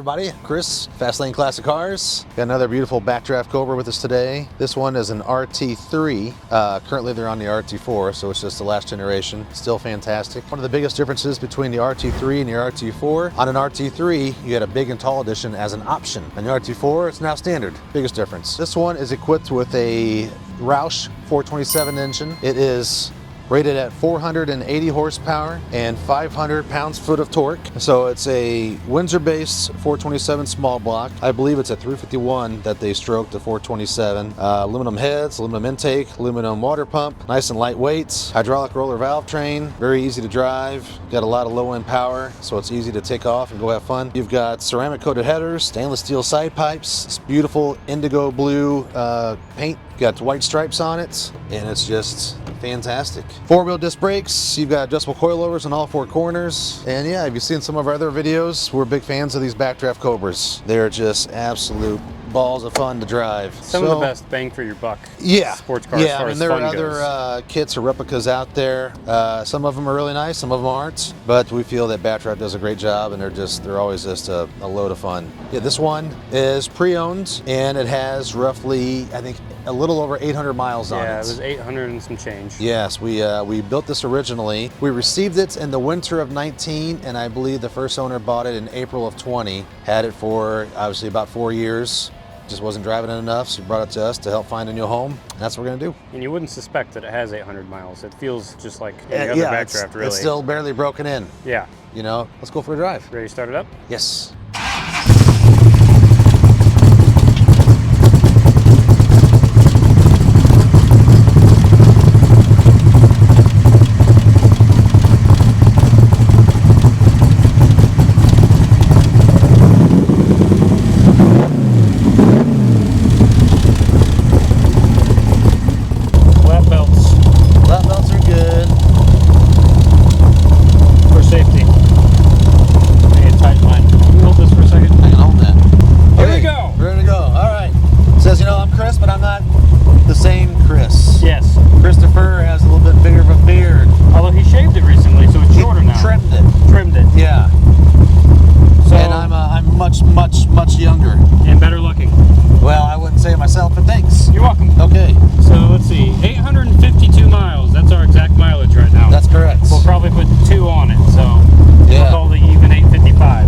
everybody, Chris, Fast Lane Classic Cars. Got another beautiful Backdraft Cobra with us today. This one is an RT3. Currently they're on the RT4, so it's just the last generation. Still fantastic. One of the biggest differences between the RT3 and the RT4, on an RT3, you had a big and tall edition as an option. On the RT4, it's now standard. Biggest difference. This one is equipped with a Roush 427 engine. It is rated at 480 horsepower and 500 pounds-foot of torque. So it's a Windsor-based 427 small block. I believe it's a 351 that they stroked to 427. Aluminum heads, aluminum intake, aluminum water pump, nice and lightweight. Hydraulic roller valve train, very easy to drive. Got a lot of low-end power, so it's easy to take off and go have fun. You've got ceramic-coated headers, stainless steel side pipes, it's beautiful indigo blue paint. Got white stripes on it, and it's just fantastic. Four-wheel disc brakes, you've got adjustable coilovers on all four corners. And yeah, if you've seen some of our other videos, we're big fans of these Backdraft Cobras. They're just absolute balls of fun to drive. Some of the best bang for your buck. Yeah. Sports cars. Yeah, and there are other kits or replicas out there. Some of them are really nice, some of them aren't. But we feel that Backdraft does a great job, and they're always just a load of fun. Yeah, this one is pre-owned, and it has roughly, I think, a little over 800 miles on it. Yeah, it was 800 and some change. Yes, we built this originally. We received it in the winter of 19, and I believe the first owner bought it in April of 20. Had it for obviously about 4 years. Just wasn't driving it enough, so he brought it to us to help find a new home. And that's what we're gonna do. And you wouldn't suspect that it has 800 miles. It feels just like any other Backdraft, really. It's still barely broken in. Yeah. You know, let's go for a drive. Ready to start it up? Yes. Much younger. And better looking. Well, I wouldn't say it myself, but thanks. You're welcome. Okay. So let's see, 852 miles. That's our exact mileage right now. That's correct. We'll probably put 2 on it, so yeah. We'll call it even 855.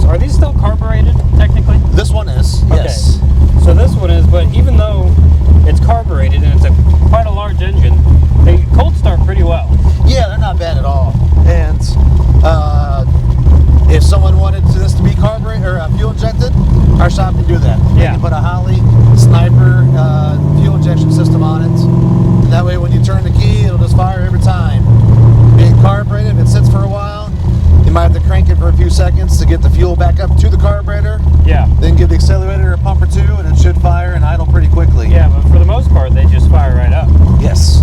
Are these still carbureted, technically? This one is, yes. Okay. So this one is, but even though it's carbureted and it's quite a large engine, they cold start pretty well. Yeah, they're not bad at all. And if someone wanted this to be carbureted or fuel injected, our shop can do that. Yeah. They can put a Holly Sniper fuel injection system on it. And that way when you turn the key, it'll just fire every time. Being carbureted, if it sits for a while, you might have to crank it for a few seconds to get the fuel back up to the carburetor. Yeah. Then give the accelerator a pump or two, and it should fire and idle pretty quickly. Yeah, but for the most part, they just fire right up. Yes.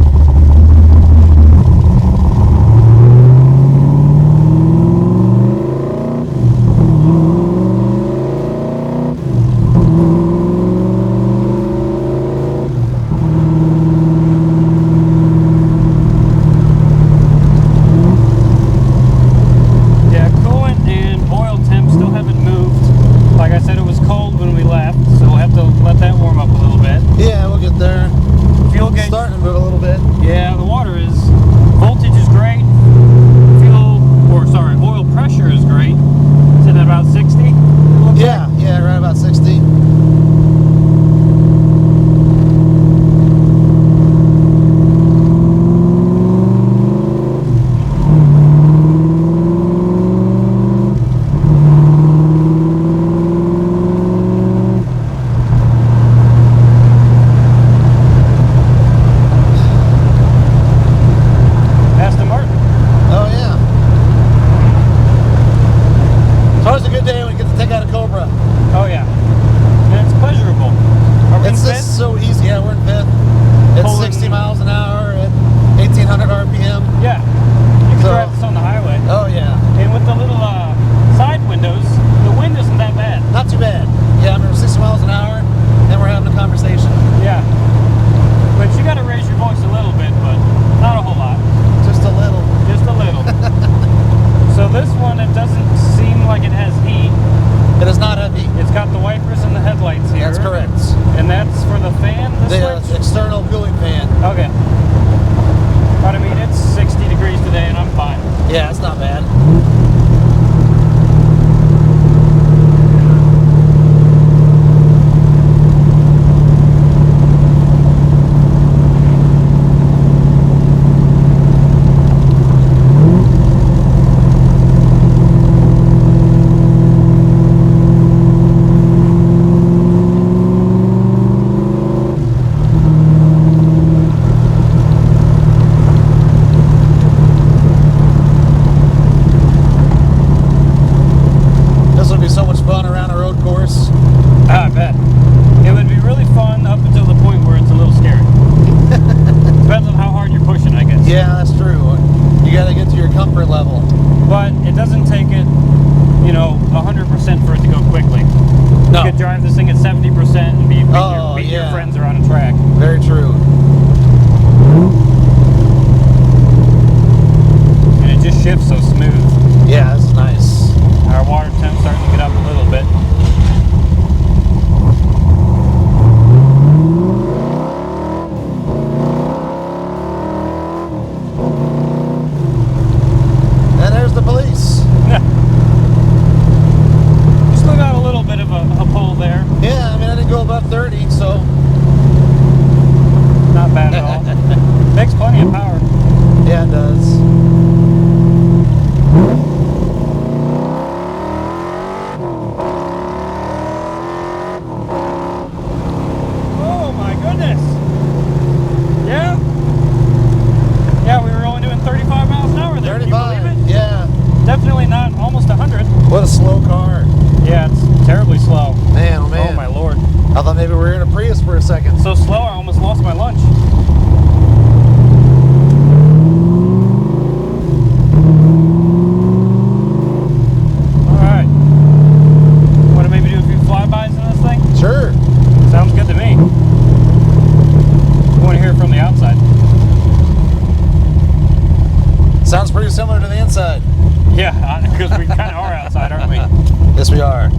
Yeah, you can drive this on the highway. Oh yeah. And with the little hate your yeah. friends are on a track. Very true. And it just shifts so smooth. Yeah, this is nice. Our water temp's starting to get up a little bit. And there's the police. You still got a little bit of a pull there. Yeah, I mean, I didn't go above 30, so. Not bad at all. Makes plenty of power. Yeah, it does. Oh my goodness. Yeah? Yeah, we were only doing 35 miles an hour there. 35, Can you believe it? yeah. Definitely not almost 100. What a slow car. Yeah, it's terribly slow. Man, oh man. Oh my lord. I thought maybe we were in a Prius for a second. So slow, I almost lost my lunch. Alright. Want to maybe do a few flybys in this thing? Sure. Sounds good to me. I want to hear it from the outside. Sounds pretty similar to the inside. Yeah, because we kind of are outside, aren't we? Yes, we are.